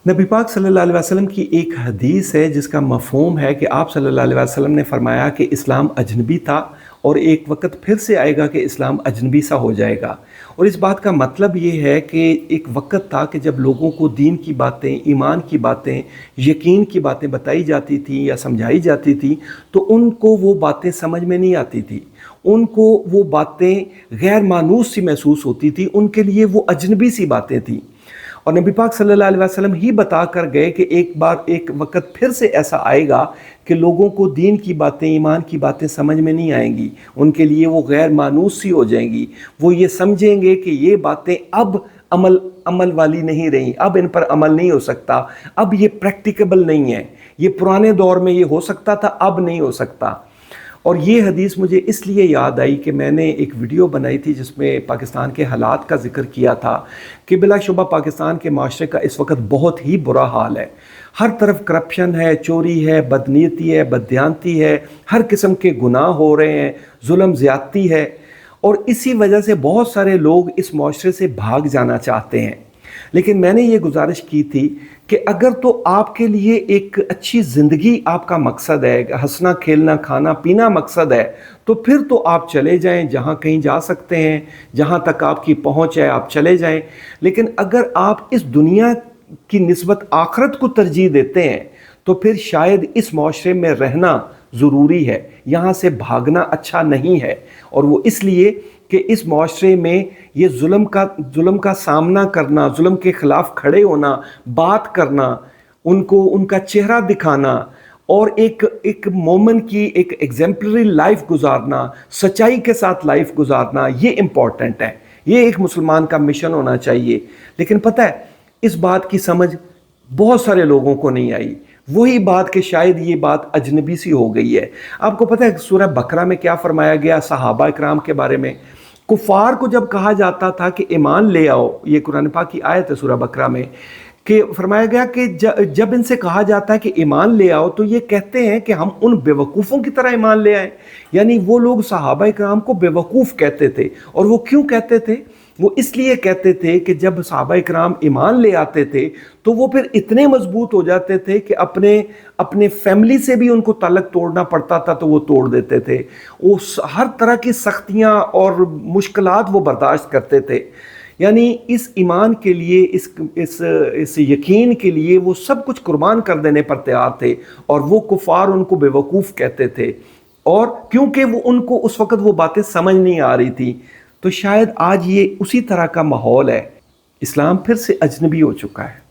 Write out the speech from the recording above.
नबी पाक सल्लल्लाहु अलैहि वसल्लम की एक हदीस है जिसका मफ़हूम है कि आप सल्लल्लाहु अलैहि वसल्लम ने फरमाया कि इस्लाम अजनबी था और एक वक्त फिर से आएगा कि इस्लाम अजनबी सा हो जाएगा। और इस बात का मतलब ये है कि एक वक्त था कि जब लोगों को दीन की बातें, ईमान की बातें, यकीन की बातें बताई जाती थी या समझाई जाती थी तो उनको वो बातें समझ में नहीं आती थी, उनको वो बातें गैर मानूस सी महसूस होती थी, उनके लिए वो अजनबी सी बातें थी। और नबी पाक सल्लल्लाहु अलैहि वसल्लम ही बता कर गए कि एक बार एक वक्त फिर से ऐसा आएगा कि लोगों को दीन की बातें, ईमान की बातें समझ में नहीं आएंगी, उनके लिए वो गैर मानूस सी हो जाएंगी। वो ये समझेंगे कि ये बातें अब अमल वाली नहीं रही, अब इन पर अमल नहीं हो सकता, अब ये प्रैक्टिकेबल नहीं है, ये पुराने दौर में ये हो सकता था, अब नहीं हो सकता। और ये हदीस मुझे इसलिए याद आई कि मैंने एक वीडियो बनाई थी जिसमें पाकिस्तान के हालात का जिक्र किया था कि बिलाशुबा पाकिस्तान के माशरे का इस वक्त बहुत ही बुरा हाल है। हर तरफ करप्शन है, चोरी है, बदनीयती है, बददियानती है, हर किस्म के गुनाह हो रहे हैं, जुल्म ज़्यादती है। और इसी वजह से बहुत सारे लोग इस माशरे से भाग जाना चाहते हैं। लेकिन मैंने ये गुजारिश की थी कि अगर तो आपके लिए एक अच्छी ज़िंदगी आपका मकसद है, हंसना खेलना खाना पीना मकसद है, तो फिर तो आप चले जाएं, जहाँ कहीं जा सकते हैं, जहाँ तक आपकी पहुँच है आप चले जाएं। लेकिन अगर आप इस दुनिया की निस्बत आखरत को तरजीह देते हैं तो फिर शायद इस माशरे में रहना ज़रूरी है, यहाँ से भागना अच्छा नहीं है। और वो इसलिए कि इस माशरे में ये जुल्म का सामना करना, जुल्म के ख़िलाफ़ खड़े होना, बात करना, उनको उनका चेहरा दिखाना और एक मोमिन की एक एग्जेम्पलरी लाइफ गुजारना, सच्चाई के साथ लाइफ गुजारना, ये इम्पॉर्टेंट है। ये एक मुसलमान का मिशन होना चाहिए। लेकिन पता है इस बात की समझ बहुत सारे लोगों को नहीं आई। वही बात कि शायद ये बात अजनबी सी हो गई है। आपको पता है सूरह बकरा में क्या फरमाया गया सहाबा इकराम के बारे में? कुफार को जब कहा जाता था कि ईमान ले आओ, ये कुरान पाक की आयत है सूरह बकरा में, कि फरमाया गया कि जब इनसे कहा जाता है कि ईमान ले आओ तो ये कहते हैं कि हम उन बेवकूफ़ों की तरह ईमान ले आए। यानी वो लोग सहाबा इकराम को बेवकूफ़ कहते थे। और वो क्यों कहते थे? वो इसलिए कहते थे कि जब सहाबा इकराम ईमान ले आते थे तो वो फिर इतने मजबूत हो जाते थे कि अपने फैमिली से भी उनको ताल्लुक़ तोड़ना पड़ता था तो वो तोड़ देते थे। वो हर तरह की सख्तियाँ और मुश्किलात वो बर्दाश्त करते थे। यानी इस ईमान के लिए, इस यकीन के लिए वो सब कुछ कुर्बान कर देने पर तैयार थे। और वो कुफार उनको बेवकूफ़ कहते थे, और क्योंकि वो उनको उस वक़्त वो बातें समझ नहीं आ रही थी। तो शायद आज ये उसी तरह का माहौल है, इस्लाम फिर से अजनबी हो चुका है।